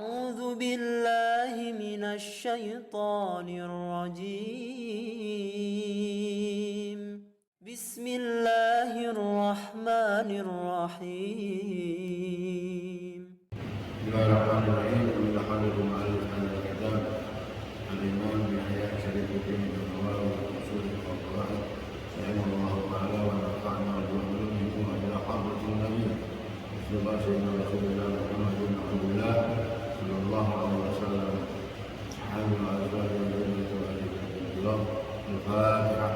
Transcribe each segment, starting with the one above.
أعوذ بالله من الشيطان الرجيم. بسم الله الرحمن الرحيم. بسم الله الرحمن الرحيم. ونحمدكم على الكتاب الإمام بحياة شريف الدين النووي وأصول القواعد رحمه الله تعالى ونفعنا بعلومه وإلى حضرة النبي صلى الله عليه وسلم رسول الله محمد بن عبد الله صلى الله عليه وسلم حامل على أزواجه وذريته وآله الكرام. الفاتحة.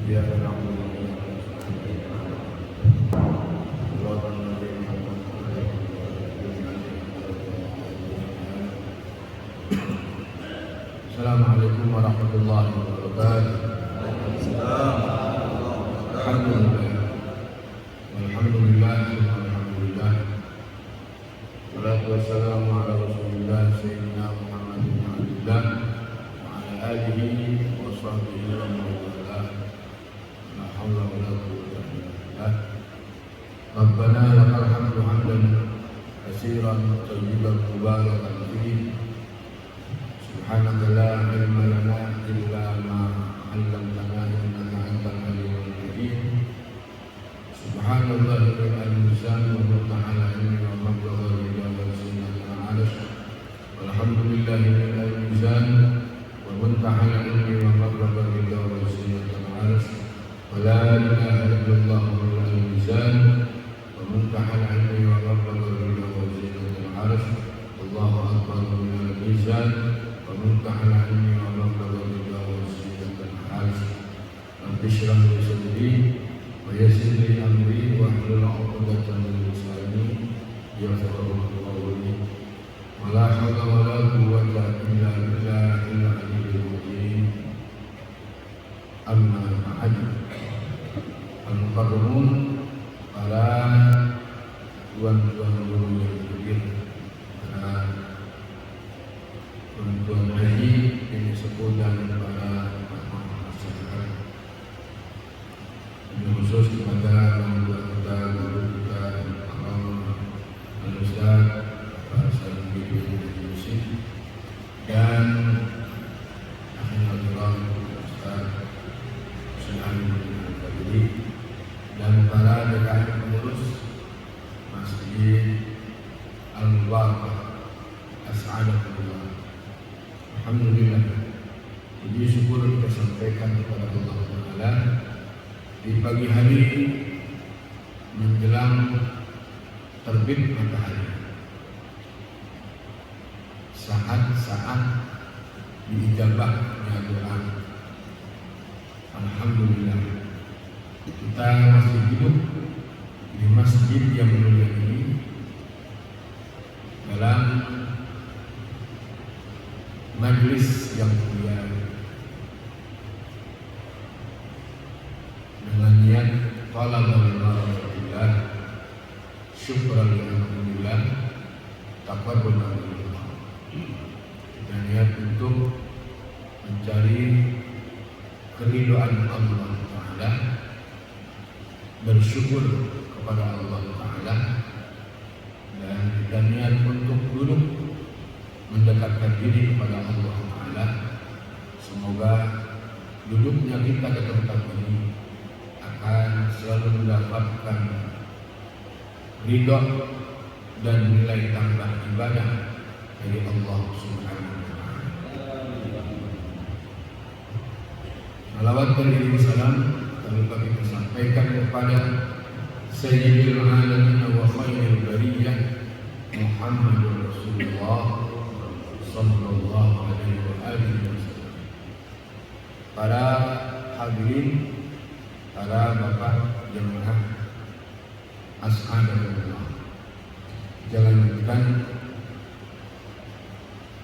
إياك نعبد وإياك نستعين صراط الذين أنعمت عليهم السلام عليكم ورحمة الله وبركاته. الحمد لله والحمد لله والحمد لله والصلاة والسلام على رسول الله سيدنا محمد بن عبد الله وعلى آله وصحبه ومن والاه. لا حول ولا قوة إلا بالله. ربنا لك الحمد حمدا كثيرا طيبا مباركا فيه. سبحانك لا علم لنا إلا ما علمتنا إنك أنت العليم الحكيم. سبحان الله ذي الميزان ومنتهى العلم ومبلغ الرجال وزينة العرش. والحمد لله ذي الميزان ومنتهى العلم ومبلغ الرجال وزينة العرش. ولا إله إلا الله ذي الميزان ومنتهى العلم ومبلغ الرجال وزينة العرش. الله أكبر من الميزان ومنتهى العلم ومبلغ الرجال وزينة العرش. رب اشرح لي صدري ويسر لي أمري واحلل عقدة من لساني يفقهوا قولي. ولا حول ولا قوة إلا بالله العلي العظيم. أما بعد. Al-Mukarramun, para tuan-tuan guru yang hadir, para tuan-tuan haji yang disebut dan para masyarakat, ini khusus kepada orang tua kita, guru kita, Al-Ustaz, para sahabat guru yang musik, dan akhirnya Ustaz Sulaiman dan para DKM pengurus Masjid Al-Mubarakah As'adakullah. Alhamdulillah, puji syukur kita sampaikan kepada Allah Ta'ala di pagi hari menjelang terbit matahari, saat-saat diijabahnya doa. Alhamdulillah, kita masih hidup di masjid yang mulia ini dalam majlis yang mulia dengan niat talabul ilmi, syukran alhamdulillah, taqabbal minallah, dan niat untuk mencari keridhaan Allah Ta'ala, bersyukur kepada Allah Ta'ala, dan kita niat untuk duduk mendekatkan diri kepada Allah Ta'ala. Semoga duduknya kita ke tempat ini akan selalu mendapatkan ridha dan nilai tambah ibadah dari Allah Subhanahu wa Ta'ala. Salawat dan salam tanpa kita sampaikan kepada Sayyidil Alamin wa Khairil Bariyah Muhammadur Rasulullah sallallahu alaihi wa alihi wasallam. Para hadirin, para bapak jemaah As'adakullah, jalankan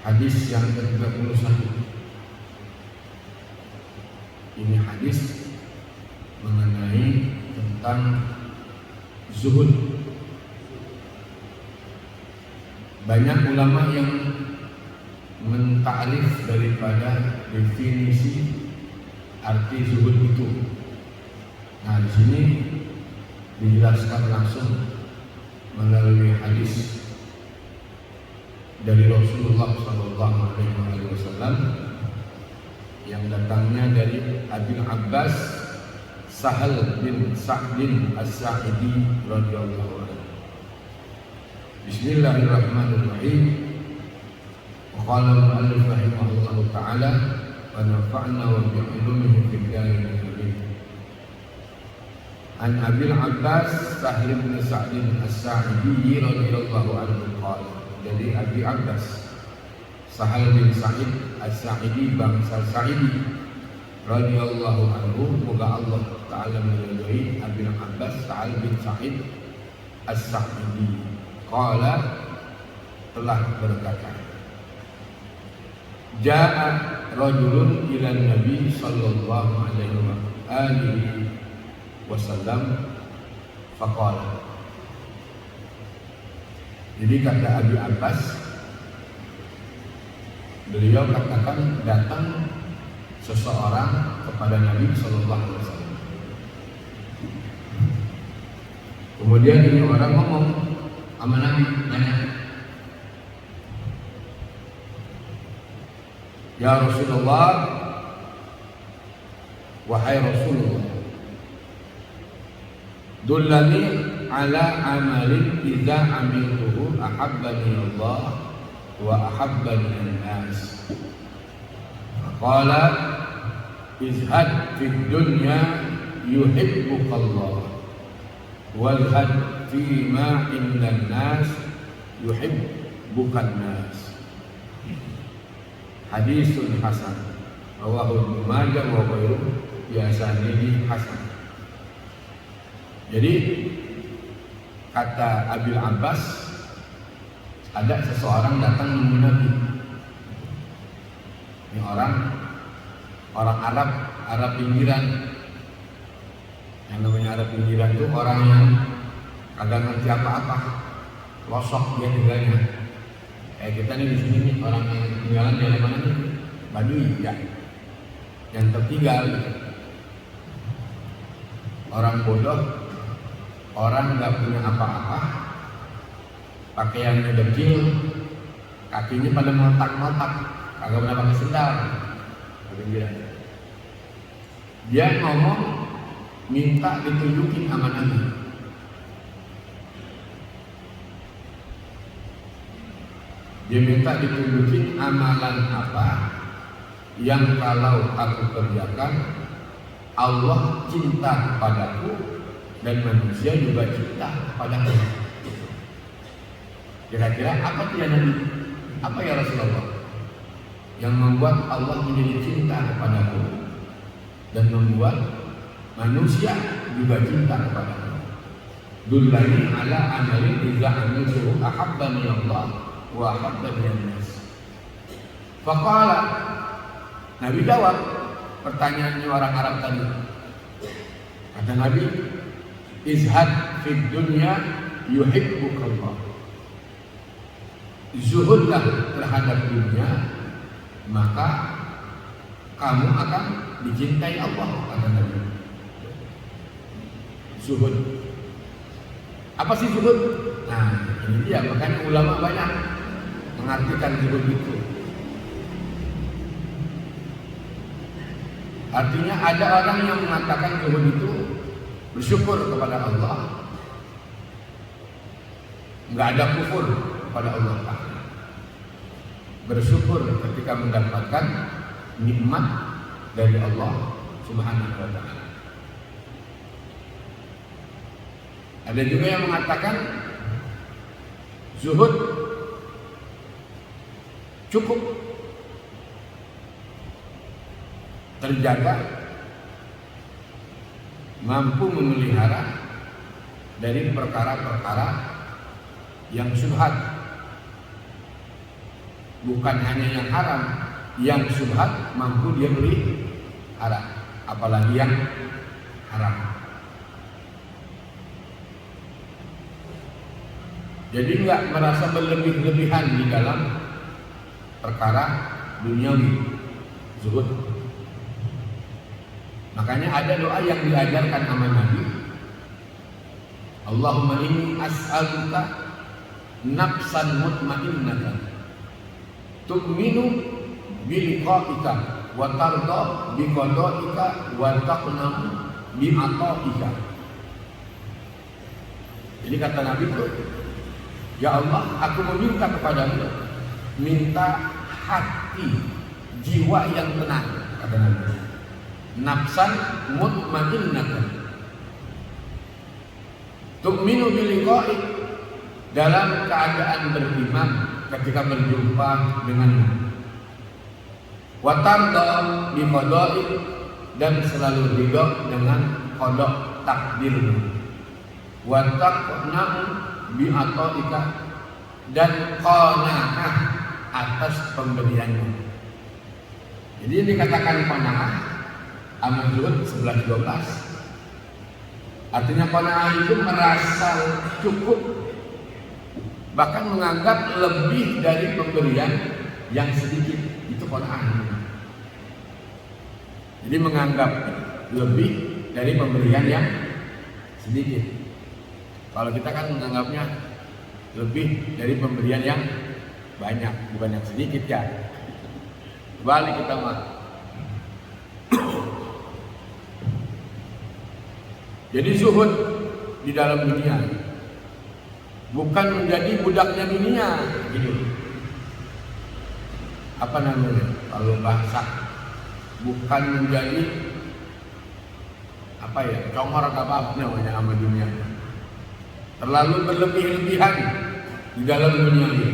hadis yang ke-31. Ini hadis mengenai tentang zuhud. Banyak ulama yang mentakrif daripada definisi arti zuhud itu. di sini dijelaskan langsung melalui hadis dari Rasulullah SAW yang datangnya dari Abil Abbas Sahal bin Sa'din As-Sa'idi radhiyallahu anhu. Bismillahirrahmanirrahim. Qala al-mu'allif rahimahullahu ta'ala wa nafa'na wa bi'ulumihi fid darin amin. An Abil Abbas Sahal bin Sa'din As-Sa'idi radhiyallahu anhu qala. Dari Abi Abbas Sahal bin Sa'id As-Sa'idi bangsa Sa'idi radhiyallahu anhu, moga Allah taala meridhai Abi Abbas Sahal bin Sa'id As-Sa'idi qala telah berkata, Ja'a rajulun ila Nabi sallallahu alaihi wasallam faqala. Jadi kata Abi Abbas, beliau katakan datang seseorang kepada Nabi sallallahu alaihi wasallam. Kemudian ini orang ngomong sama Nabi, nanya, Ya Rasulullah, wahai Rasulullah, dullani ala amalin idza amiltuhu ahabbani Allah wa ahabbani an-nas. Qala izhad fid dunya yuhibbuka Allah walhad fi ma indan nas yuhibbukan nas. Hadisun hasan rawahu Ibnu Majah wa ghairuhu biasanihi hasan. Jadi kata Abil Abbas, ada seseorang datang menemui Nabi. Ini orang Arab pinggiran. Yang namanya Arab pinggiran itu orang yang kagak ngerti apa-apa, losok dia tinggalnya. Kayak kita nih di sini nih, orang yang tinggalan dari mana nih? Baduy ya, yang tertinggal. Orang bodoh, orang nggak punya apa-apa, pakaiannya dekil, kakinya pada meletak-meletak, kagak pernah pakai sendal. Dia ngomong, minta ditunjukin sama Nabi. Dia minta ditunjukin amalan apa yang kalau aku kerjakan, Allah cinta kepadaku dan manusia juga cinta kepadaku. Kira-kira apa dia Nabi? Apa ya Rasulullah yang membuat Allah menjadi cinta kepadaku dan membuat manusia juga cinta kepadaku? Dullani ala amalin idza amiltuhu ahabbani Allah wa ahabbani an-nas. Faqala, Nabi jawab pertanyaannya orang Arab tadi. Kata Nabi, izhad fid dunya yuhibbuka Allah. Zuhudlah terhadap dunia, maka kamu akan dicintai Allah, kata Nabi. Zuhud. Apa sih zuhud? Nah, ini dia, makanya ulama banyak mengartikan zuhud itu. Artinya ada orang yang mengatakan zuhud itu bersyukur kepada Allah, nggak ada kufur kepada Allah Ta'ala, bersyukur ketika mendapatkan nikmat dari Allah Subhanahu wa Ta'ala. Ada juga yang mengatakan zuhud cukup terjaga, mampu memelihara dari perkara-perkara yang syubhat. Bukan hanya yang haram, yang syubhat mampu dia pelihara, apalagi yang haram. Jadi enggak merasa berlebih-lebihan di dalam perkara duniawi, zuhud. Makanya ada doa yang diajarkan sama Nabi Allahumma inni as'aluka nafsan mutmainnatan tu'minu biliqa'ika wa tarda biqada'ika wa taqnam bi'ata'ika. Jadi kata Nabi itu, ya Allah, aku meminta kepadamu, minta hati, jiwa yang tenang, kata Nabi. Nafsan mutmainnatan tu'minu biliqa'ik, dalam keadaan beriman ketika berjumpa denganmu. Wa tarda biqada'ik, dan selalu ridha dengan qada takdirmu. Wa taqna'u bi'ata'ika, dan qanaah atas pemberianmu. Jadi dikatakan qanaah Al-Hud 11-12. Artinya qanaah itu merasa cukup, bahkan menganggap lebih dari pemberian yang sedikit. Itu qanaah. Jadi menganggap lebih dari pemberian yang sedikit. Kalau kita kan menganggapnya lebih dari pemberian yang banyak, bukan yang sedikit ya. Balik kita mah. Jadi zuhud di dalam dunia, bukan menjadi budaknya dunia, gitu. Apa namanya? Kalau bahasa, bukan menjadi apa ya? Congor atau apa namanya sama dunia. Terlalu berlebih-lebihan di dalam dunia ini.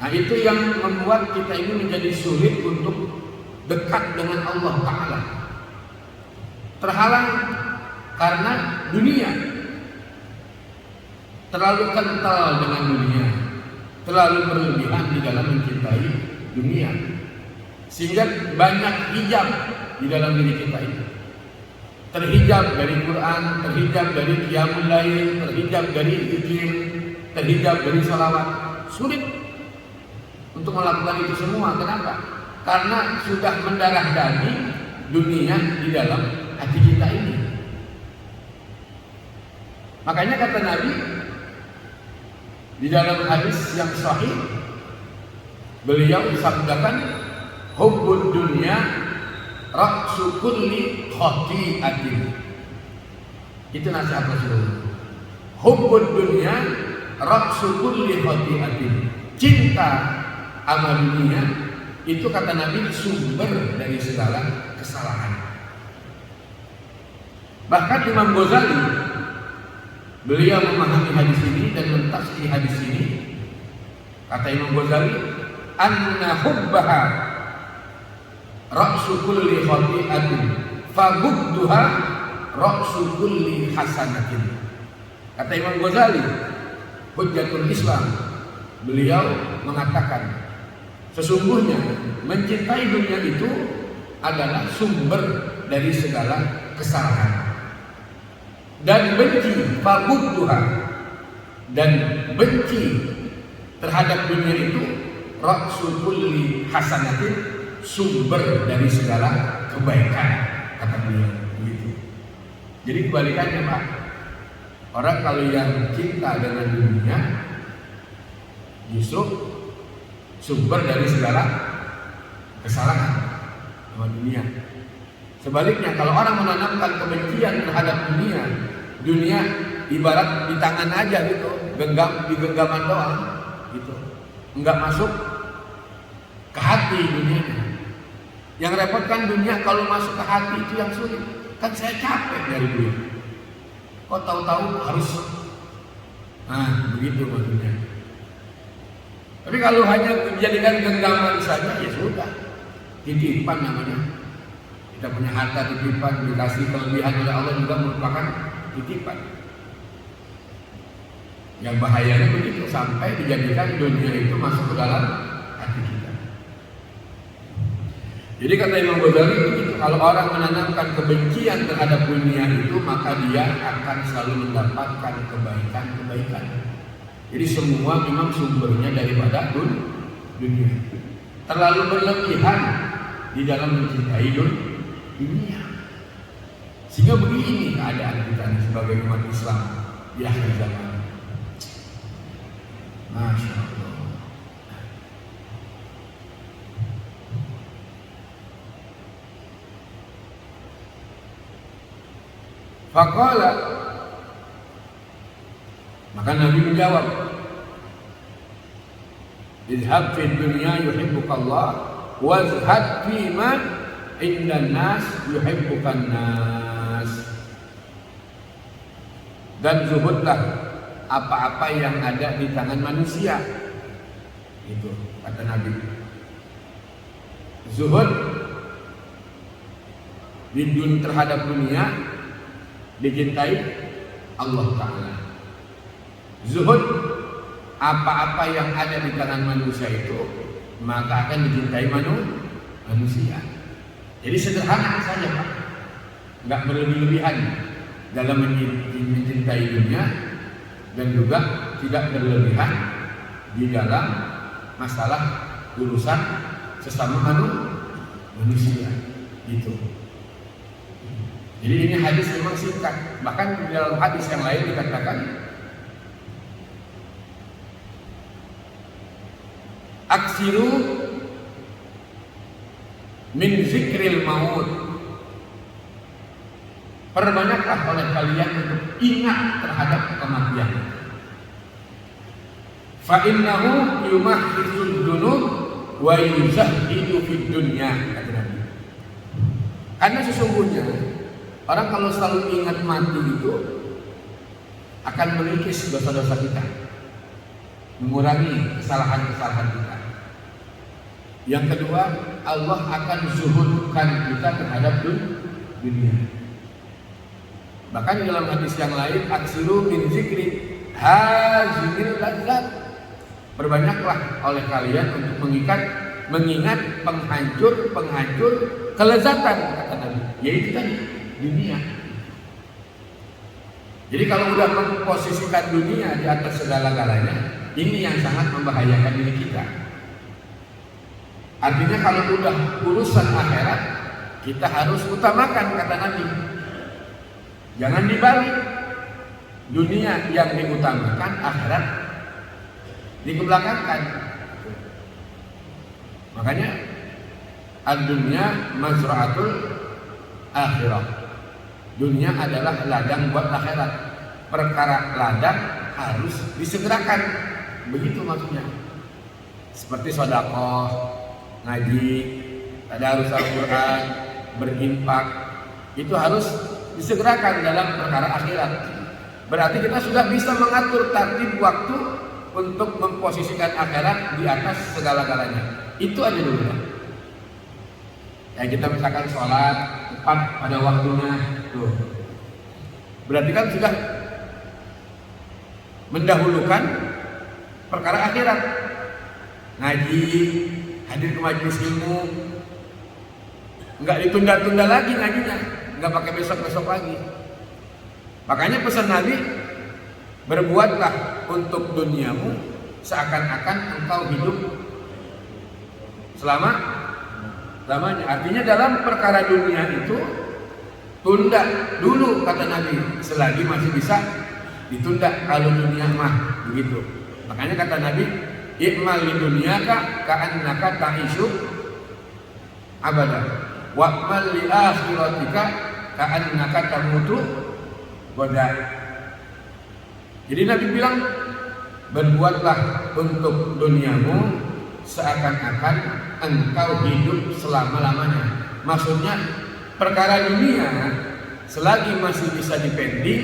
Nah, itu yang membuat kita ini menjadi sulit untuk dekat dengan Allah Ta'ala. Terhalang karena dunia, terlalu kental dengan dunia, terlalu berlebihan di dalam mencintai dunia, sehingga banyak hijab di dalam diri kita itu. Terhijab dari Quran, terhijab dari qiyamul lail, terhijab dari zikir, terhijab dari salawat. Sulit untuk melakukan itu semua. Kenapa? Karena sudah mendarah daging dunia di dalam hati kita ini. Makanya kata Nabi di dalam hadis yang sahih, beliau sabdakan, hubbud dunya ra'su kulli khati'atin. Itu nasihat Rasulullah. Hubbud dunya ra'su kulli khati'atin. Cinta sama dunia itu kata Nabi sumber dari segala kesalahan. Bahkan Imam Ghazali, beliau memahami hadis ini dan mentafsir hadis ini. Kata Imam Ghazali, anna hubbaha ra'su kulli khati'atin fabudduha ra'su kulli hasanatin. Kata Imam Ghazali, Hujjatul Islam, beliau mengatakan, sesungguhnya mencintai dunia itu adalah sumber dari segala kesalahan. Dan benci fabudduha, dan benci terhadap dunia itu ra'su kulli hasanatin, sumber dari segala kebaikan, kata beliau begitu. Jadi kebalikannya Pak, orang kalau yang cinta dengan dunia justru sumber dari segala kesalahan sama dunia. Sebaliknya kalau orang menanamkan kebencian terhadap dunia, dunia ibarat di tangan aja gitu, di genggaman doang gitu, enggak masuk ke hati dunia. Yang repot kan dunia kalau masuk ke hati itu yang sulit. Kan saya capek dari dunia, kok tahu-tahu harus begitu maksudnya. Tapi kalau hanya dijadikan genggaman saja, ya sudah, titipan namanya. Kita punya harta titipan, dikasih kelebihan oleh Allah juga merupakan titipan. Yang bahayanya begitu, sampai dijadikan dunia itu masuk ke dalam hati kita. Jadi kata Imam Ghazali begitu, kalau orang menanamkan kebencian terhadap dunia itu, maka dia akan selalu mendapatkan kebaikan-kebaikan. Jadi semua memang sumbernya daripada dunia. Terlalu berlebihan di dalam mencintai dunia. Sehingga begini keadaan kita sebagai umat Islam. di akhir zaman. Masya Allah. Faqala, maka Nabi menjawab, idhab fi dunya yuhibbukallah wazhad fi ma indan nas yuhibbukan nas. Dan zuhudlah apa-apa yang ada di tangan manusia. Itu kata Nabi. Zuhud terhadap dunia dicintai Allah Ta'ala. Zuhud apa-apa yang ada di tangan manusia itu maka akan dicintai manusia. Jadi sederhana saja Pak, nggak berlebih-lebihan dalam mencintai dunia dan juga tidak berlebihan di dalam masalah urusan sesama manusia. Gitu. Jadi ini hadis memang singkat. Bahkan di dalam hadis yang lain dikatakan aksiru min zikril maut. Perbanyaklah oleh kalian untuk ingat terhadap kematian. Fa innahu yumahhisul dzunub wa yuzahhidu fid dunya. Karena sesungguhnya orang kalau selalu ingat mati itu akan mengikis dosa-dosa kita, mengurangi kesalahan-kesalahan kita. Yang kedua, Allah akan zuhudkan kita terhadap dunia. Bahkan di dalam hadis yang lain, aksiru min zikri hazimil ladzat. Perbanyaklah oleh kalian untuk mengingat penghancur kelezatan, kata Nabi, yaitu tadi dunia. Jadi kalau udah memposisikan dunia di atas segala-galanya, ini yang sangat membahayakan diri kita. Artinya kalau udah urusan akhirat, kita harus utamakan, kata Nabi. Jangan dibalik. Dunia yang diutamakan, akhirat dikebelakangkan. Makanya ad-dunya mazra'atul akhirah. Dunia adalah ladang buat akhirat. Perkara ladang harus disegerakan. Begitu maksudnya. Seperti sedekah, ngaji, tadarus Al-Quran, berinfak, itu harus disegerakan dalam perkara akhirat. Berarti kita sudah bisa mengatur tertib waktu untuk memposisikan akhirat di atas segala-galanya. Itu aja dulu. Ya kita misalkan sholat tepat pada waktunya, tuh. Berarti kan sudah mendahulukan perkara akhirat. Ngaji, hadir ke majelis ilmu, nggak ditunda-tunda lagi ngajinya, nggak pakai besok-besok lagi. Makanya pesan Nabi, berbuatlah untuk duniamu seakan-akan engkau hidup lamanya. Artinya dalam perkara dunia itu tunda dulu, kata Nabi, selagi masih bisa ditunda. Kalau dunia mah begitu. Makanya kata Nabi, i'mal li dunyaka ka'annaka ta'ishu abada wa'mal li akhiratika ka'annaka tamutu goda. Jadi Nabi bilang, berbuatlah untuk duniamu seakan-akan engkau hidup selama-lamanya. Maksudnya perkara dunia selagi masih bisa dipending,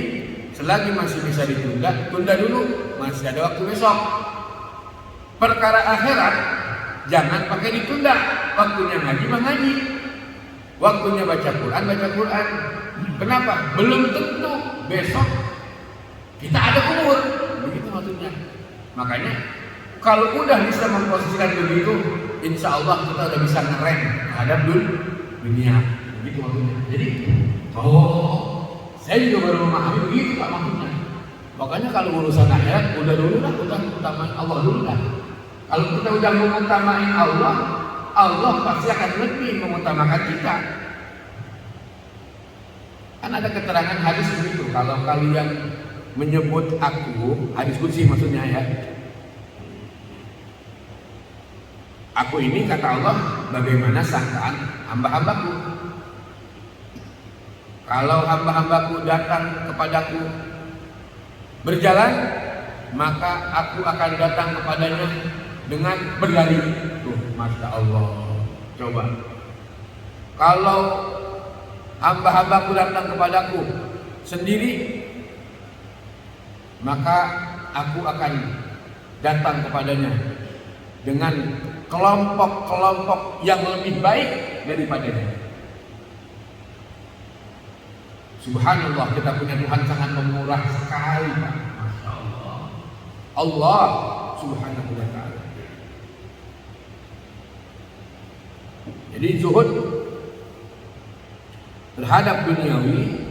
selagi masih bisa ditunda, tunda dulu, masih ada waktu besok. Perkara akhirat jangan pakai ditunda. Waktunya ngaji mah ngaji, waktunya baca Quran. Kenapa? Belum tentu besok kita ada umur. Begitu maksudnya. Makanya kalau udah bisa memposisikan begitu, insya Allah kita udah bisa ngerem terhadap dunia. Begitu maksudnya. Jadi, saya juga baru memahami begitu Pak maksudnya. Makanya kalau urusan akhirat udah utamain Allah dulu dah. Kalau kita udah mengutamain Allah, Allah pasti akan lebih mengutamakan kita. Kan ada keterangan hadis begitu, kalau kalian menyebut aku, hadis qudsi maksudnya ya. Aku ini kata Allah bagaimana sangkaan hamba-hambaku. Kalau hamba-hambaku datang kepadaku berjalan, maka aku akan datang kepadanya dengan berlari. Tuh, Masya Allah. Coba. Kalau hamba-hambaku datang kepadaku sendiri, maka aku akan datang kepadanya dengan kelompok-kelompok yang lebih baik daripadanya. Subhanallah, kita punya Tuhan sangat pemurah sekali, Pak. Masya Allah. Allah Subhanahu wa ta'ala. Jadi zuhud terhadap duniawi,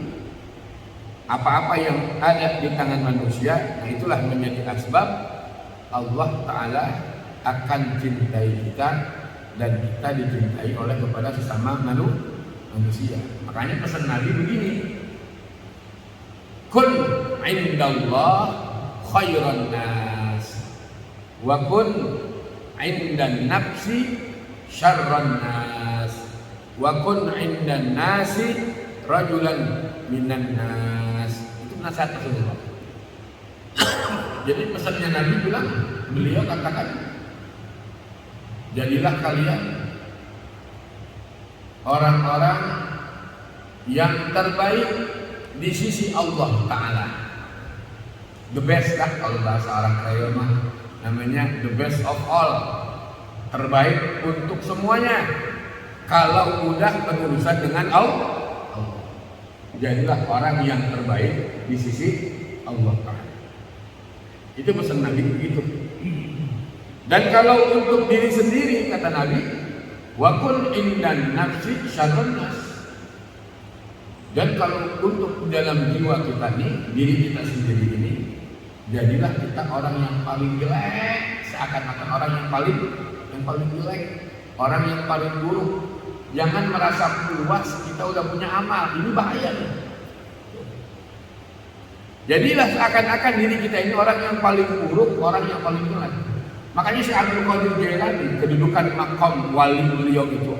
apa-apa yang ada di tangan manusia, nah itulah menjadi asbab Allah Ta'ala akan cintai kita dan kita dicintai oleh kepada sesama manusia. Makanya pesan Nabi begini, kun indallah khairan nas wa kun indan nafsi syarran nas wa kun indan nasi rajulan minan nas. Itu nasihat Rasulullah. Jadi pesannya Nabi bilang, beliau katakan, jadilah kalian orang-orang yang terbaik di sisi Allah Ta'ala. The best lah kalau bahasa orang kaya mah, namanya the best of all, terbaik untuk semuanya. Kalau udah berurusan dengan Allah, jadilah orang yang terbaik di sisi Allah Ta'ala. Itu pesan Nabi begitu. Dan kalau untuk diri sendiri, kata Nabi, wa kun indan nafsi syarrun nas. Dan kalau untuk dalam jiwa kita nih, diri kita sendiri ini, jadilah kita orang yang paling jelek, seakan-akan orang yang paling jelek, orang yang paling buruk. Jangan merasa puas kita udah punya amal, ini bahaya nih. Jadilah seakan-akan diri kita ini orang yang paling buruk, orang yang paling jelek. Makanya si Abdul Qadir Jailani, kedudukan makom wali beliau itu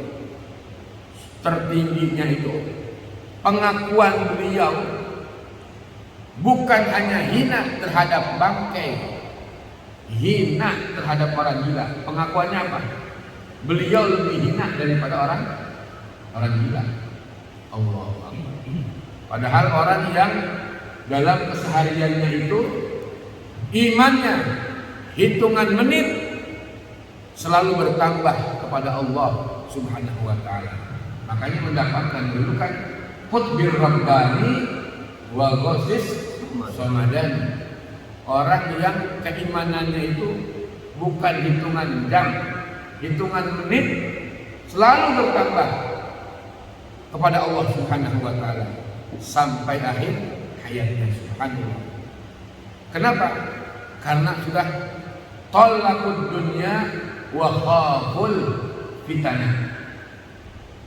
tertingginya itu, pengakuan beliau bukan hanya hina terhadap bangkai, hina terhadap orang gila. Pengakuannya apa? Beliau lebih hina daripada orang gila. Allah Akbar. Padahal orang yang dalam kesehariannya itu imannya hitungan menit selalu bertambah kepada Allah Subhanahu wa ta'ala. Makanya mendapatkan julukan qutbir rabbani wa ghasis somadan. Orang yang keimanannya itu bukan hitungan jam, hitungan menit, selalu bertambah kepada Allah Subhanahu wa ta'ala sampai akhir hayatnya. Subhanallah. Kenapa? Karena sudah tolakud dunya wa khaful fitnah.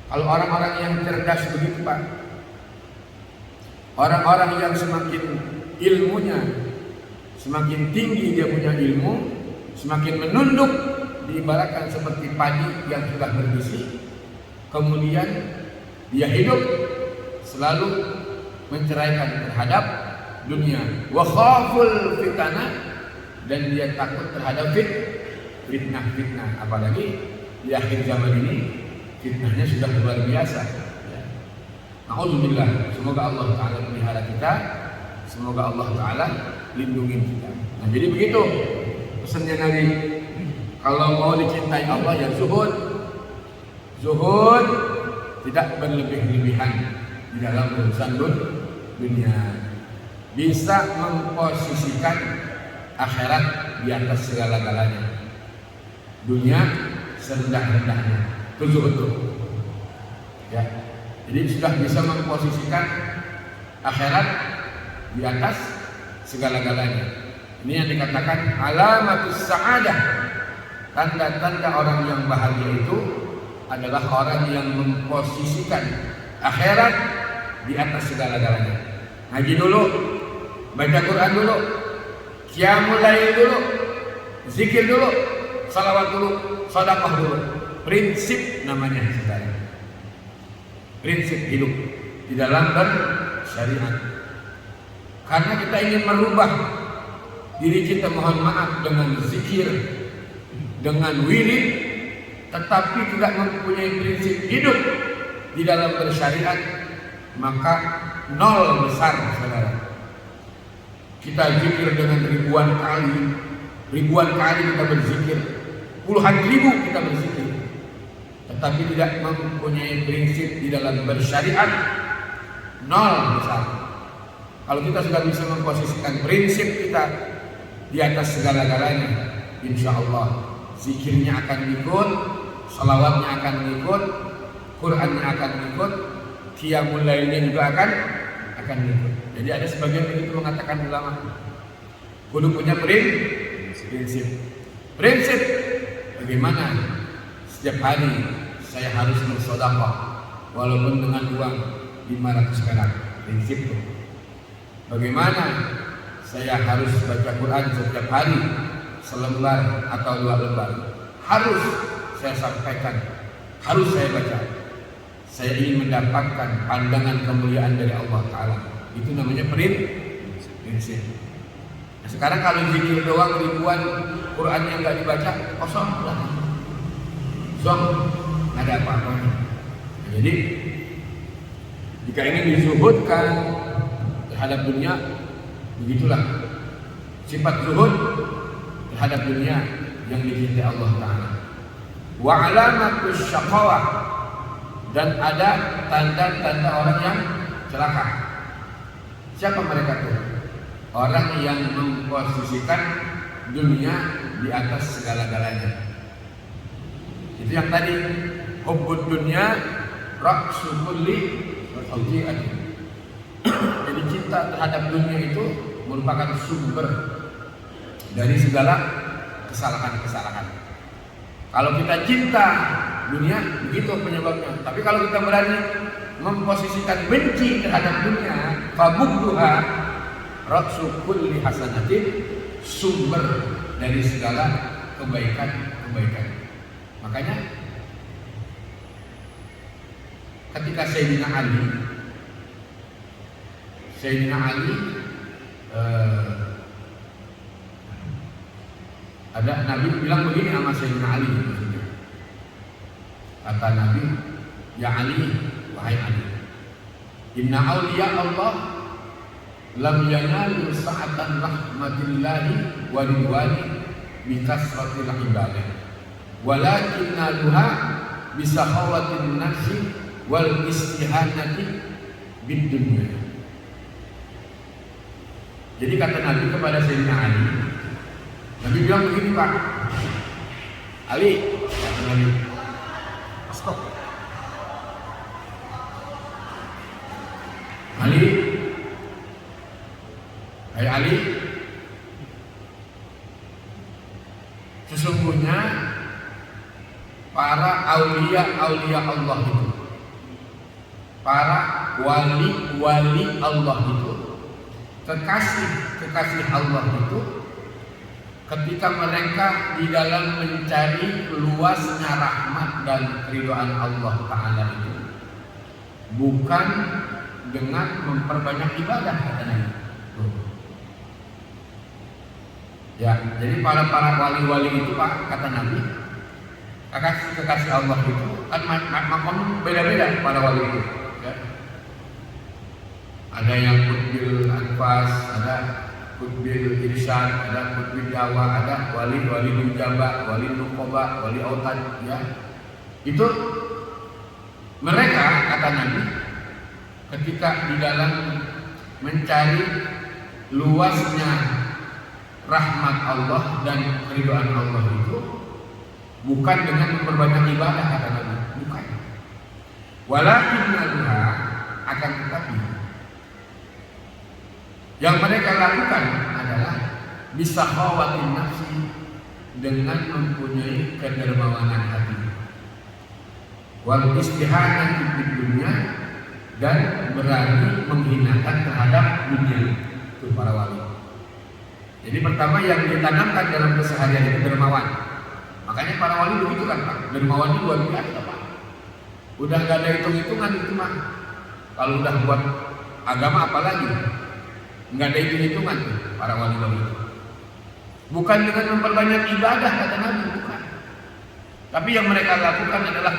Kalau orang-orang yang cerdas begitu, Pak, orang-orang yang semakin ilmunya semakin tinggi, dia punya ilmu, semakin menunduk, diibaratkan seperti padi yang sudah berbisi. Kemudian dia hidup selalu menceraikan terhadap dunia, wa khaful fitnah, dan dia takut terhadap fitnah. Apalagi di akhir zaman ini fitnahnya sudah luar biasa. Alhamdulillah, semoga Allah Ta'ala pelihara kita, semoga Allah Ta'ala lindungi kita. Nah, jadi begitu pesannya Nabi. Kalau mau dicintai Allah ya zuhud. Zuhud tidak berlebih-lebihan di dalam urusan dunia. Bisa memposisikan akhirat di atas segala-galanya, dunia serendah-rendahnya. Betul. Ya. Jadi sudah bisa memposisikan akhirat di atas segala-galanya. Ini yang dikatakan alamatus sa'adah. Tanda-tanda orang yang bahagia itu adalah orang yang memposisikan akhirat di atas segala-galanya. Ngaji dulu, baca Quran dulu, qiyamul lail dulu, zikir dulu, salawat dulu, sedekah dulu. Prinsip namanya saudara. Prinsip hidup di dalam bersyariat. Karena kita ingin merubah diri kita, mohon maaf, dengan zikir, dengan wirid, tetapi tidak mempunyai prinsip hidup di dalam bersyariat, maka nol besar saudara. Kita zikir dengan ribuan kali kita berzikir, puluhan ribu kita berzikir, tetapi tidak mempunyai prinsip di dalam bersyariat, nol besar. Kalau kita sudah bisa memposisikan prinsip kita di atas segala-galanya, insya Allah zikirnya akan ikut, salawatnya akan ikut, Qurannya akan ikut, qiyamul lailnya juga akan ikut. Jadi ada sebagian begitu mengatakan ulama, kudu punya prinsip. Prinsip bagaimana setiap hari saya harus bersedekah walaupun dengan uang 500 perak. Prinsip itu. Bagaimana saya harus baca Quran setiap hari selembar atau 2 lembar. Harus saya sampaikan, harus saya baca. Saya ingin mendapatkan pandangan kemuliaan dari Allah Ta'ala. Itu namanya prinsip. Nah, sekarang kalau zikir doang ribuan, Quran yang nggak dibaca, kosong lah. Zong, nggak ada apa-apanya. Nah, jadi jika ingin dizuhudkan terhadap dunia, begitulah sifat zuhud terhadap dunia yang dicintai Allah Ta'ala. Wa alamatus syaqawah, dan ada tanda-tanda orang yang celaka. Siapa mereka itu? Orang yang memposisikan dunia di atas segala-galanya. Itu yang tadi, hubbud dunya ra'su kulli khati'atin. Jadi cinta terhadap dunia itu merupakan sumber dari segala kesalahan-kesalahan. Kalau kita cinta dunia, begitu penyebabnya. Tapi kalau kita berani memposisikan benci terhadap dunia, fabugduha ra'su kulli hasanatin, sumber dari segala kebaikan-kebaikan. Makanya ketika Sayyidina Ali ada Nabi bilang begini sama Sayyidina Ali, kata Nabi, ya Ali, wahai Ali, inna awliya Allah lam yanalu sa'atan rahmatillahi wa ridwani bi kasratil ibadah, walakin naluha bi sakhawatin nafsi wal istihanati bid dunya. Jadi kata Nabi kepada Sayyidina Ali, Nabi bilang begini, Pak Ali, kata Nabi, stop. Ali, hai Ali, sesungguhnya para aulia Allah itu, para wali Allah itu, kekasih Allah itu, ketika mereka di dalam mencari luasnya rahmat dan keridhaan Allah Ta'ala itu, bukan dengan memperbanyak ibadah, katanya. Ya, jadi para wali-wali itu, Pak, kata Nabi, kekasih Allah itu kan makom beda-beda para wali itu. Ya. Ada yang kutbil anfas, ada kutbil irsyad, ada kutbil dawa, ada wali nujaba, wali nukoba, wali autan, ya. Itu mereka, kata Nabi, ketika di dalam mencari luasnya rahmat Allah dan keridhaan Allah itu, bukan dengan memperbanyak ibadah, kata Nabi, bukan. Walakin naluha, akan tetapi yang mereka lakukan adalah bisa khawatir nafsi, dengan mempunyai kedermawanan hati, wal istihanah di dunia, dan berani menghinakan terhadap dunia. Itu para wali. Jadi pertama yang ditanamkan dalam keseharian itu dermawan. Makanya para wali begitu kan Pak. Dermawan itu luar biasa Pak. Udah gak ada hitung-hitungan itu mah. Kalau udah buat agama apalagi, nggak ada hitung-hitungan tuh para wali-wali itu. Bukan dengan memperbanyak ibadah kata Nabi, bukan. Tapi yang mereka lakukan adalah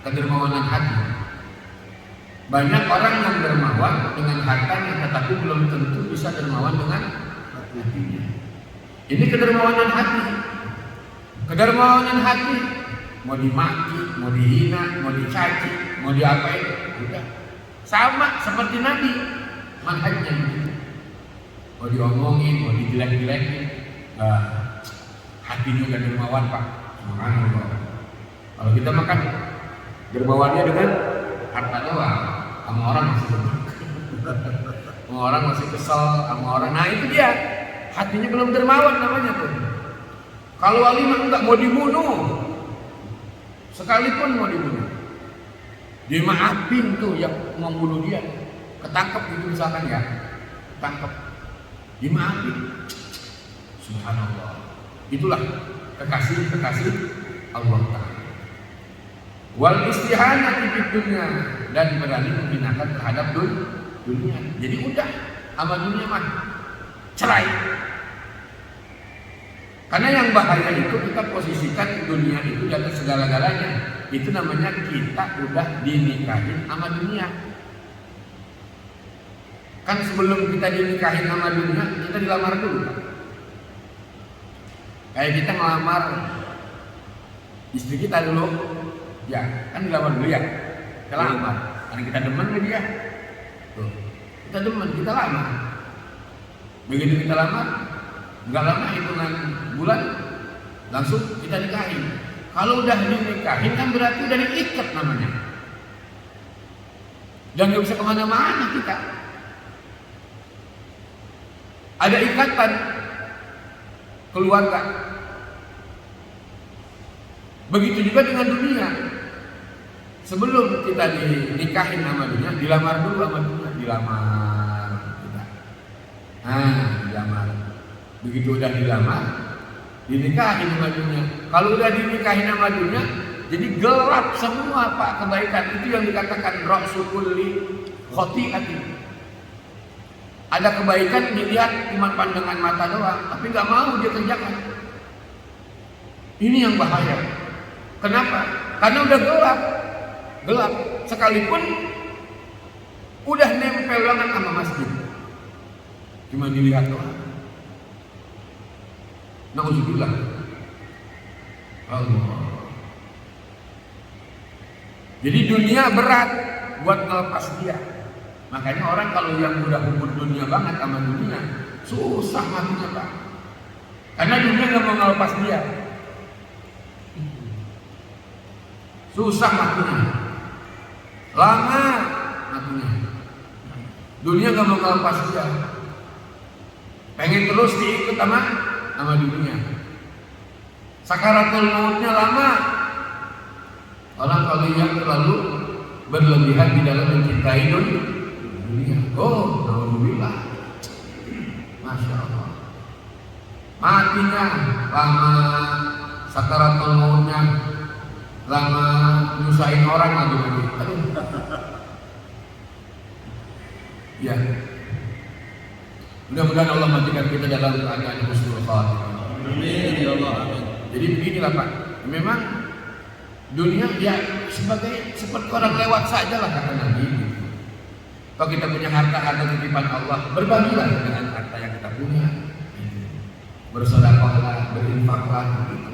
kedermawanan hati. Banyak orang yang dermawan dengan hartanya, tetapi belum tentu bisa dermawan dengan hatinya. Ini kedermawanan hati. Kedermawanan hati mau dimaki, mau dihina, mau dicaci, mau diapain, udah sama seperti Nabi manhajnya gitu. Mau diomongin, mau dijelek-jelekin, hatinya udah dermawan Pak. Subhanallah. Kalau kita makan dermawannya dengan harta doang, sama orang masih sama orang masih kesel, sama orang. Nah itu dia, hatinya belum dermawan namanya tuh. Kalau wali mah enggak, mau dibunuh, sekalipun mau dibunuh, dimaafin tuh yang membunuh dia, ketangkep gitu misalkan ya, tangkep, dimaafin. Subhanallah. Itulah kekasih Allah Ta'ala. Wal istihanati fid dunya, dan berani menghinakan terhadap dunia. Jadi udah sama dunia mah cerai. Karena yang bahaya itu kita posisikan dunia itu di atas segala-galanya. Itu namanya kita udah dinikahin sama dunia. Kan sebelum kita dinikahin sama dunia, kita dilamar dulu. Kayak kita ngelamar istri kita dulu, ya kan dilamar dulu ya. Kita lamar, karena kita demen sama dia. Tuh, kita demen, kita lamar. Begitu kita lamar, nggak lama hitungan bulan langsung kita nikahin. Kalau udah dinikahin kan berarti udah diikat namanya. Dan nggak bisa kemana-mana kita. Ada ikatan keluarga. Begitu juga dengan dunia. Sebelum kita dinikahin sama dunia, dilamar dulu sama dunia, dilamar kita. Dilamar. Begitu udah dilamar, dinikahin sama dunia. Kalau udah dinikahin sama dunia, jadi gelap semua Pak kebaikan. Itu yang dikatakan ra'su kulli khati'atin. Ada kebaikan dilihat cuma pandangan mata doang, tapi nggak mau dia kerjakan. Ini yang bahaya. Kenapa? Karena udah gelap. Sekalipun udah nempel banget sama masjid, cuma dilihat doang. Nauzubillah. Allah. Jadi dunia berat buat ngelepas dia. Makanya orang kalau yang udah hubur dunia banget sama dunia, susah matinya Pak. Karena dunia nggak mau ngelepas dia. Susah matinya. Lama matinya. Dunia nggak mau ngelepas dia. Pengen terus diikut sama dunia. Sakaratul mautnya lama. Orang kalau yang terlalu berlebihan di dalam mencintai dunia. Oh, alhamdulillah. Masya Allah. Matinya lama, sakaratul mautnya lama, nyusahin orang lagi. Aduh. Ya. Mudah-mudahan Allah matikan kita dalam keadaan husnul khatimah. Amin ya Allah. Amin. Jadi beginilah Pak. Memang dunia ya seperti orang lewat saja lah kata Nabi. Kalau kita punya harta titipan Allah, berbagilah dengan harta yang kita punya. Bersedekahlah, berinfaklah gitu.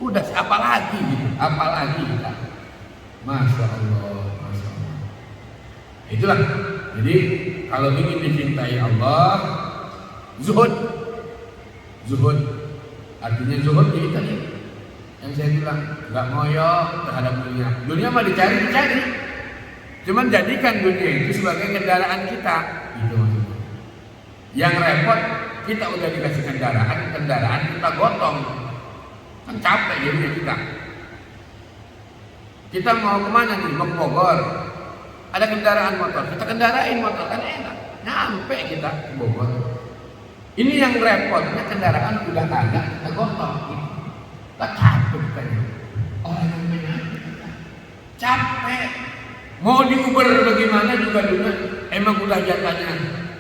Udah apalagi gitu, apalagi kita. Masya Allah, Masya Allah. Itulah. Jadi kalau ingin dicintai Allah, zuhud. Artinya zuhud jadi tadi yang saya bilang, nggak ngoyo terhadap dunia. Dunia mah dicari. Cuman jadikan dunia itu sebagai kendaraan kita, gitu maksudnya. Yang repot kita udah dikasih kendaraan kita gotong, kan capek jadinya kita. Kita mau kemana nih? Mau ke Bogor, ada kendaraan motor, kita kendarain motor kan enak. nyampe kita ke Bogor. Ini yang repotnya, kendaraan udah ada, kita gotok. Kita capek katanya. Orang yang menyampe kita capek. Mau di Uber bagaimana juga dengan emang udah jatahnya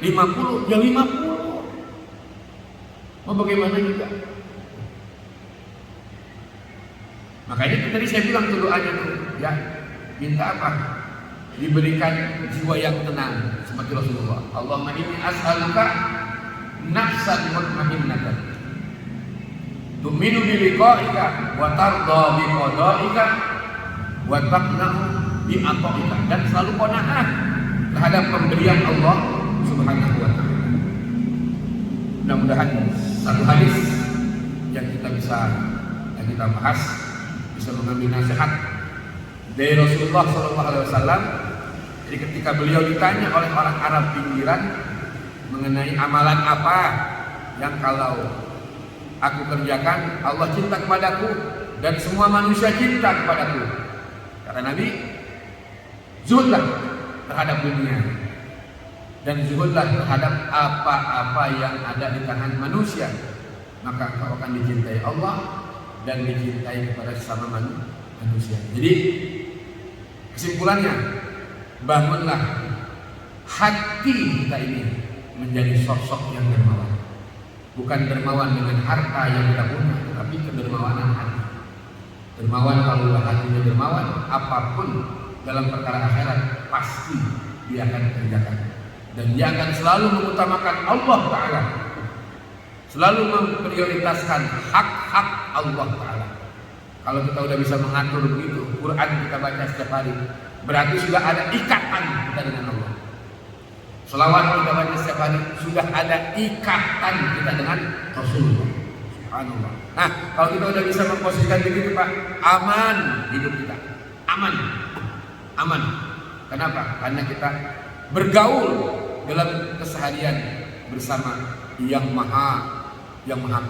50, ya 50. Mau bagaimana juga. Makanya itu tadi saya bilang tuh doanya tuh, ya minta apa? Diberikan jiwa yang tenang seperti Rasulullah. Allahumma inni as'aluka nafsan mutmainnatan tu'minu bi liqa'ika wa tardha bi qada'ika wa taqna'u bi ata'ika, dan selalu qanaah terhadap pemberian Allah Subhanahu wa taala. Mudah-mudahan satu hadis yang kita bahas bisa mengambil nasihat dari Rasulullah SAW. Jadi ketika beliau ditanya oleh orang Arab pinggiran mengenai amalan apa yang kalau aku kerjakan Allah cinta kepadaku dan semua manusia cinta kepadaku, kata Nabi, zuhudlah terhadap dunia dan zuhudlah terhadap apa-apa yang ada di tangan manusia, maka kau akan dicintai Allah dan dicintai kepada sesama manusia. Jadi kesimpulannya, bangunlah hati kita ini menjadi sosok yang dermawan. Bukan dermawan dengan harta yang kita punya, tetapi kedermawanan hati. Dermawan kalau hatinya dermawan, apapun dalam perkara akhirat pasti dia akan kerjakan. Dan dia akan selalu mengutamakan Allah Ta'ala, selalu memprioritaskan hak-hak Allah Ta'ala. Kalau kita udah bisa mengatur begitu, Quran kita baca setiap hari, berarti sudah ada ikatan kita dengan Allah. Selawat kita baca setiap hari, sudah ada ikatan kita dengan Rasulullah. Subhanallah. Nah, kalau kita udah bisa memposisikan begitu Pak, aman hidup kita. Aman. Aman. Kenapa? Karena kita bergaul dalam keseharian bersama yang maha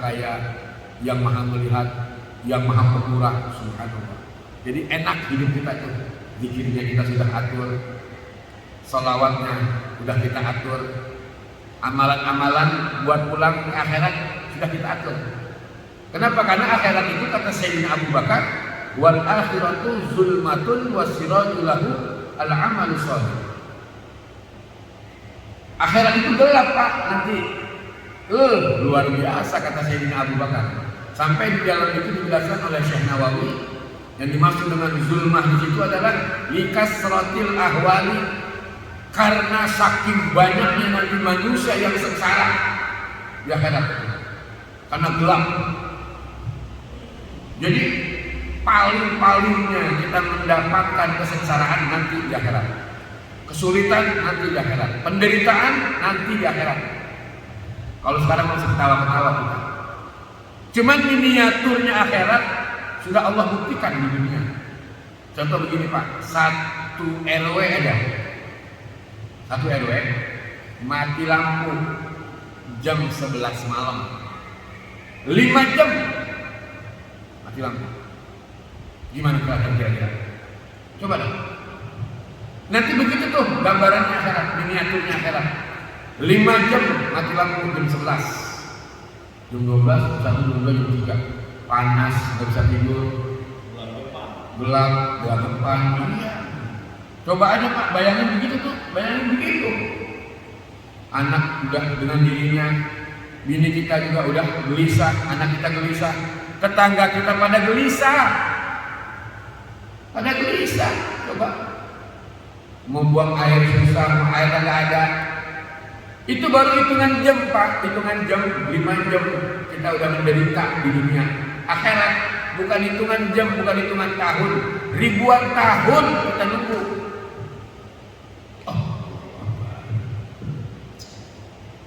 kaya, yang maha melihat, yang maha pemurah. Subhanallah. Jadi enak hidup kita tuh. Zikirnya kita sudah atur, salawatnya sudah kita atur, amalan-amalan buat pulang ke akhirat sudah kita atur. Kenapa? Karena akhirat itu kata Sayyidina Abu Bakar, wal akhiratu zulmatun wasirajul lahu al amalu shalih. Akhirat itu gelap Pak nanti. Luar biasa kata Sayyidina Abu Bakar. Sampai di dalam itu dijelaskan oleh Syekh Nawawi, yang dimaksud dengan zulmah di situ adalah likasratil ahwali, karena saking banyaknya nanti manusia yang sengsara di akhirat, karena gelap. Jadi paling-palingnya kita mendapatkan kesengsaraan nanti di akhirat, kesulitan nanti di akhirat, penderitaan nanti di akhirat. Kalau sekarang masih ketawa-ketawa kita, cuman miniaturnya akhirat sudah Allah buktikan di dunia. Contoh begini Pak, satu RW ada, satu RW mati lampu jam 11 malam, 5 jam mati lampu. Gimana keadaan kira-kira? Coba dong. Nanti begitu tuh gambarannya akhirat, miniaturnya akhirat. 5 jam mati lampu jam 11, jam 12, 1, 2, jam 3, panas, nggak bisa tidur, gelap, gelap. Coba aja Pak, bayangin begitu tuh, bayangin begitu. Anak udah dengan dirinya, bini kita juga udah gelisah, anak kita gelisah, tetangga kita pada gelisah, coba mau buang air susah, mau air nggak ada. Itu baru hitungan jam Pak, hitungan jam, 5 jam kita udah menderita di dunia. Akhirat bukan hitungan jam, bukan hitungan tahun, ribuan tahun kita nunggu.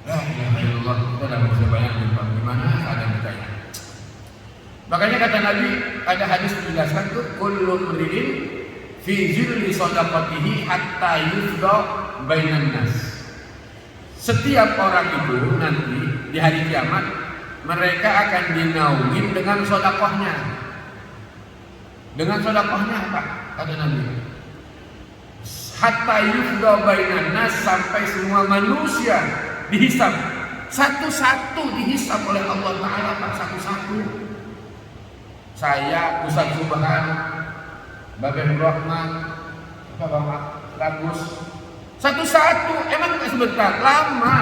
La ilaha illallah, kita tidak bisa bayangin bagaimana keadaan kita ini. Makanya kata Nabi, ada hadis menjelaskan tuh, kullu mri'in fi zilli shadaqatihi hatta yufda bainan nas. Setiap orang itu nanti di hari kiamat mereka akan dinaungin dengan sedekahnya. Dengan sedekahnya apa? Kata Nabi, hatta yufda bainan nas, sampai semua manusia dihisab satu-satu, dihisab oleh Allah Ta'ala Pak, satu-satu. Saya Ustaz Subhan, Baben Rahman, Bapak Bagus, satu-satu. Emang nggak sebentar, lama.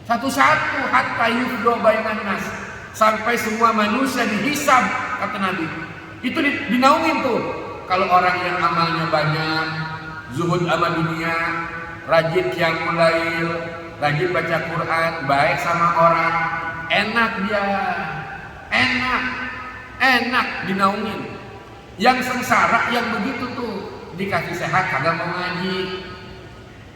Satu-satu, hatta yufda bainan nas, sampai semua manusia dihisab, kata Nabi. Itu dinaungin tuh. Kalau orang yang amalnya banyak, zuhud sama dunia, rajin qiyamul lail, rajin baca Quran, baik sama orang, enak dia, enak dinaungin. Yang sengsara yang begitu tuh, dikasih sehat kagak mau ngaji,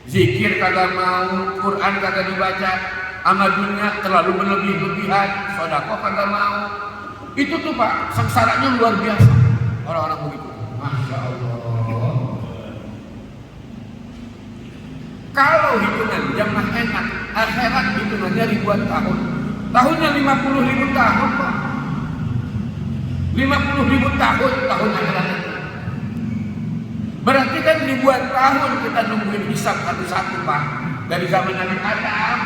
zikir kagak mau, Quran kagak dibaca, sama dunia terlalu berlebih-lebihan, sedekah kagak mau. Itu tuh Pak, sengsaranya luar biasa orang-orang begitu. Masya Allah. Kalau hitungan jamaah enak, akhirat hitungannya ribuan tahun. Tahunnya 50.000 tahun Pak. 50.000 tahun akhirat itu. Berarti kan ribuan tahun kita nungguin hisab satu-satu Pak. Dari zaman Nabi Adam.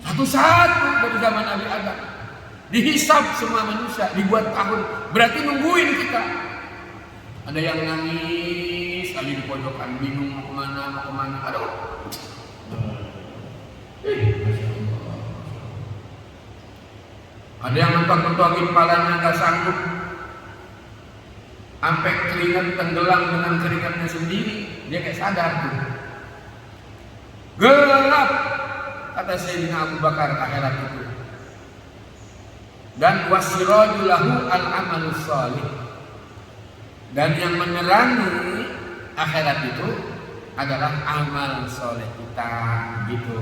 Satu-satu dari zaman Nabi Adam. Dihisab semua manusia ribuan tahun. Berarti nungguin kita. Ada yang nangis, ada di pojokan bingung mau kemana. Aduh. Masya Allah. Ada yang mentok-mentokin kepalanya nggak sanggup, sampai keringat tenggelam dengan keringatnya sendiri. Dia kayak sadar tuh. Gelap, kata Sayyidina Abu Bakar, akhirat itu. Dan wasiraju lahu al-amalus shalih. Dan yang menerangi akhirat itu adalah amal soleh kita, gitu.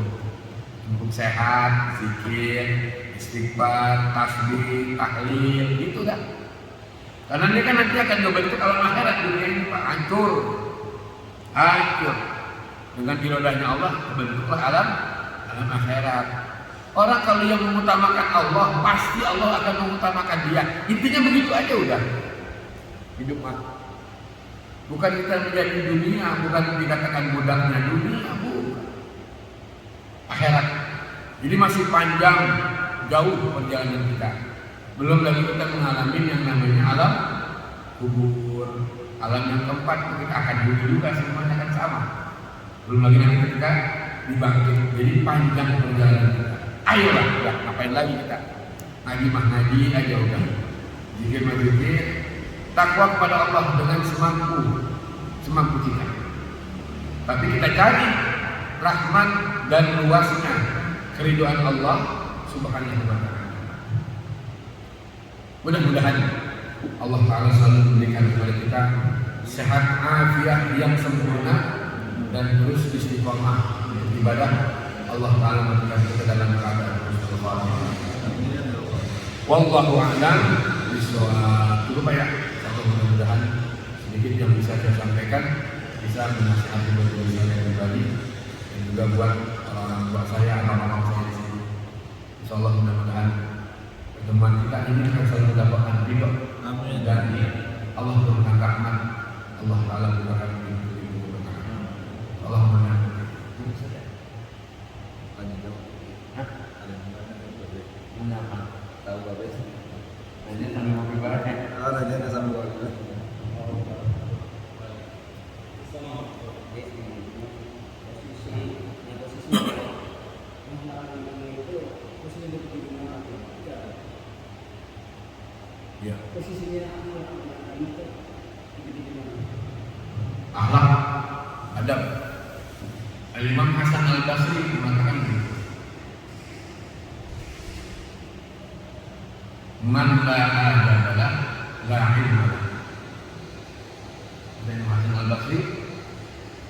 Untuk sehat, zikir, istighfar, tasbih, tahlil, gitu dah. Karena ini kan nanti akan ngebentuk kalau akhirat dunia ini Pak, hancur. Dengan iradahnya Allah terbentuklah alam akhirat. Orang kalau yang mengutamakan Allah, pasti Allah akan mengutamakan dia. Intinya begitu aja udah. Hidup mah. Bukan kita menjadi dunia, bukan dikatakan budaknya dunia, bukan. Akhirat. Jadi masih panjang, jauh perjalanan kita. Belum lagi kita mengalami yang namanya alam kubur. Alam yang keempat kita akan hidup juga, semuanya akan sama. Belum lagi nanti kita dibangkit. Jadi panjang perjalanan kita. Ayolah, udah ngapain lagi kita? Ngaji mah ngaji aja udah. Zikir mah zikir. Takwa kepada Allah dengan semampu kita. Tapi kita cari rahmat dan luasnya keridhaan Allah Subhanahu wa ta'ala. Mudah-mudahan Allah Ta'ala selalu memberikan kepada kita sehat afiat yang sempurna dan terus istiqomah ibadah. Allah Ta'ala memberikan kita dalam keadaan Rasulullah. Wallahu a'lam bishawab. Cukup ya. Mudah-mudahan sedikit yang bisa saya sampaikan bisa menasihati bagi saya pribadi dan juga buat orang-orang tua saya, anak-anak saya di sini. Insyaallah mudah-mudahan pertemuan kita ini akan selalu mendapatkan ridho dari Allah Subhanahu wa taala. Allah Taala berkata Allah akhlak, adab. Imam Hasan Al-Basri mengatakan man la adab la ilma. Dan Imam Hasan Al-Basri,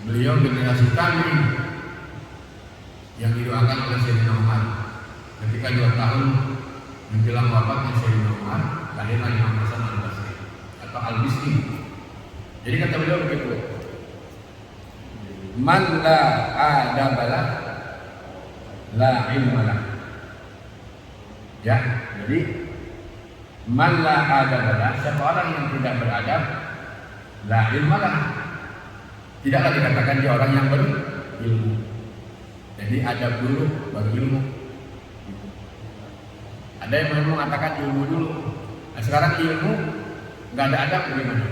beliau generasi kami yang didoakan oleh Sayyidina Umar ketika 2 tahun menjelang wafatnya Sayyidina Umar, lahirlah Imam Hasan Al-Basri atau Al-Bisri. Jadi kata beliau begitu, man la adabala la ilmalah. Ya, jadi man la adab, siapa orang yang tidak beradab, la ilma lah. Tidaklah dikatakan dia orang yang berilmu. Jadi adab dulu baru ilmu. Ada yang memang mengatakan ilmu dulu. Nah, sekarang ilmu nggak ada adab bagaimana?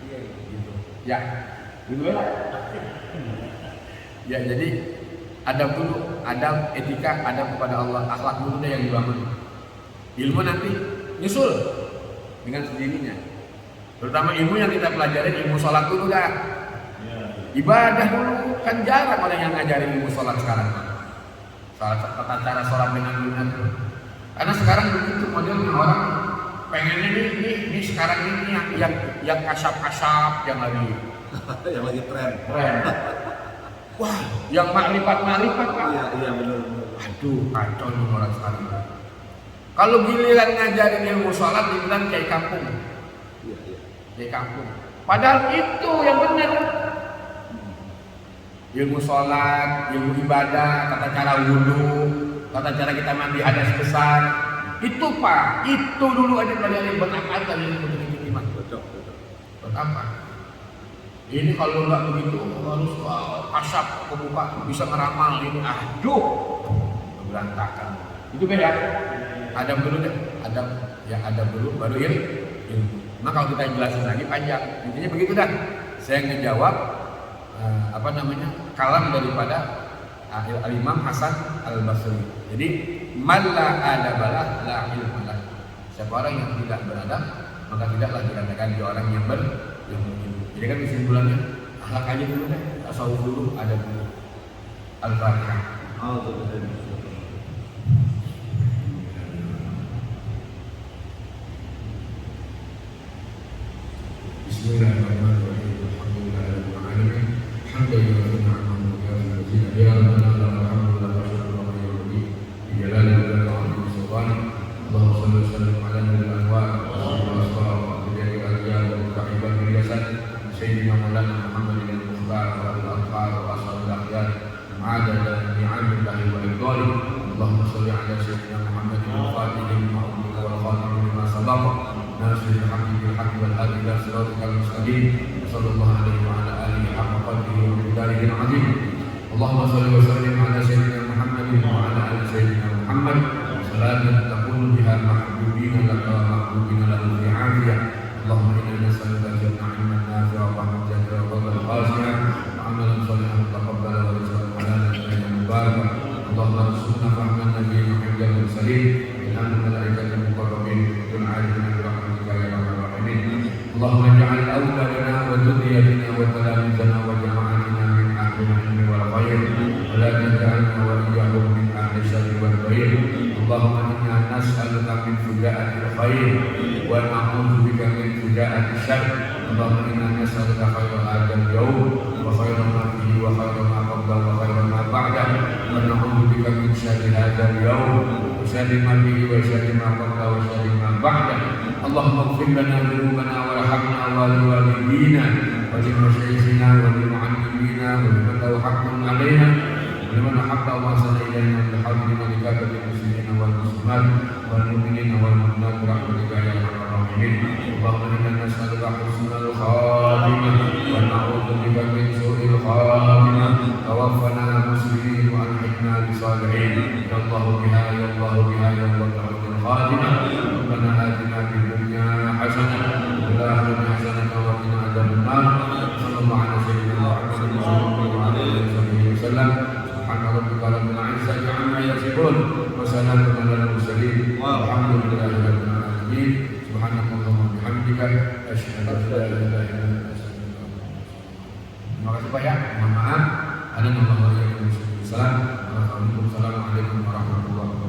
Gitu. Ya, gitu lah. Ya, jadi adab dulu, adab etika, adab kepada Allah, akhlak dulu deh yang dibangun. Ilmu nanti nyusul dengan sendirinya. Terutama ilmu yang kita pelajari, ilmu sholat dulu dah. Ibadah dulu, kan jarang orang yang ngajarin ilmu sholat sekarang. Tata cara sholat dengan benar. Karena sekarang begitu modelnya orang pengennya ini sekarang ini yang kasap-kasap yang lagi yang lagi tren. Wah, yang makrifat Pak. Iya benar. Aduh, kacau nih orang sekarang. Kalau giliran ngajarin ilmu sholat dibilang kayak kampung. Iya. Kayak kampung. Padahal itu yang benar. Ilmu sholat, ilmu ibadah, tata cara wudhu, tata cara kita mandi hadas besar. Itu Pak, itu dulu aja pelajari buat apa tadi ilmu iman. Betul. Buat apa? Ini kalau nggak begitu harus kasap kebuka bisa ngeramal ini. Aduh, berantakan. Itu beda. Adab dulu deh, adab dulu baru ilmu. Nah kalau kita jelasin lagi panjang. Intinya begitu dah. Saya ngejawab kalam daripada Al-Imam Hasan Al-Basri. Jadi malla adabalah la ilmalah. Siapa orang yang tidak beradab maka tidaklah dikatakan dia orang yang berilmu. Jadi kan kesimpulannya akhlak aja dulu deh, tasawuf dulu, adab dulu. Al-Fatihah. Bismillahirrahmanirrahim. Alhamdulillahirabbil alamin. Alhamdulillah ya rabbana alhamdulillah wa syukruna ya rabbi. Jalali wa ta'ala subhanahu. Allahumma shalli wa sallim ala nabiyil anwar wa sallallahu alaihi wa sallam wa ta'ibban bil yasan sayyidina maulana Muhammadin al-mukhtar wa al-anfar wa sallallahu alaihi ma'adada ni'amillahi wa ridwani. Allahumma shalli ala sayyidina Muhammadin al-fatih lima ughliqa wal khatim lima sabaqa nasiril haqqi bil haqqi wal hadi ila siratikal mustaqim. Sallallahu alaihi wa ala alihi haqqa qadrihi wa miqdarihi al-'azim. Allahumma shalli wa sallim ala sayyidina Muhammadin wa ala ali sayyidina Muhammad salatan takunu biha mahbubina laka wa mahbubina lahu fi 'afiyah. Allahumma inna nas'aluka ilman nafi'an wa rahmatan wa qalban khashi'an wa 'amalan shalihan mutaqabbalan wa rizqan halalan tayyiban mubarakan. Allahumma arzuqna fahman nabiyyin Muhammadin mursalin ilham malaikatil muqarrabin wa 'alina bi rahmatika ya arhamar rahimin. Allahumma ij'al awladana wa dhurriyyatina wa talamizana wa jama'atina min ahli al-ilmi wal khair wa la taj'alna wa iyyahum min ahli syarri wal khair. Allahumma inna nas'aluka min fujaa'atil khair wa na'udzu bika min fujaa'atis syarr. Allahumma inna nas'aluka khairal hadzal yawm wa khairal ma fihi wa khairal ma qablahu wa khairal ma ba'dahu wa na'udzu bika min syarri hadzal yawm wa syarri ma fihi wa syarri ma qablahu wa syarri ma ba'dahu. Allahumma ighfir lana dhunubana warhamna wa liwalidina wa li masyayikhina wa li mu'allimina wa liman lahu haqqun 'alaina wa liman ahabba wa ahsana ilaina wa lihadirina li kafatil muslimina wal muslimat wal mu'minina wal mu'minat bi rahmatika ya arhamar rahimin. Allahumma inna nas'aluka husnal khatimah wa na'udzu bika min su'il khatimah. Tawaffana muslimin wa alhiqna bis salihin. Ya Allah biha ya Allah biha ya Allah husnul khatimah. Rabbana atina fid dunya hasanah wa fil akhirati hasanah wa qina adzaban nar. Sallallahu ala sayyidina Muhammadin wa ala alihi wasallam. Subhana rabbika rabbil izzati amma yasifun wa salamun alal mursalin walhamdulillahi rabbil alamin. Subhanakallahumma wa bihamdika asyhadu an la ilaha illa anta astaghfiruka wa atubu ilaik. Terima kasih Pak ya. Mohon maaf. Ada nama Allah yang Assalamualaikum warahmatullahi wabarakatuh.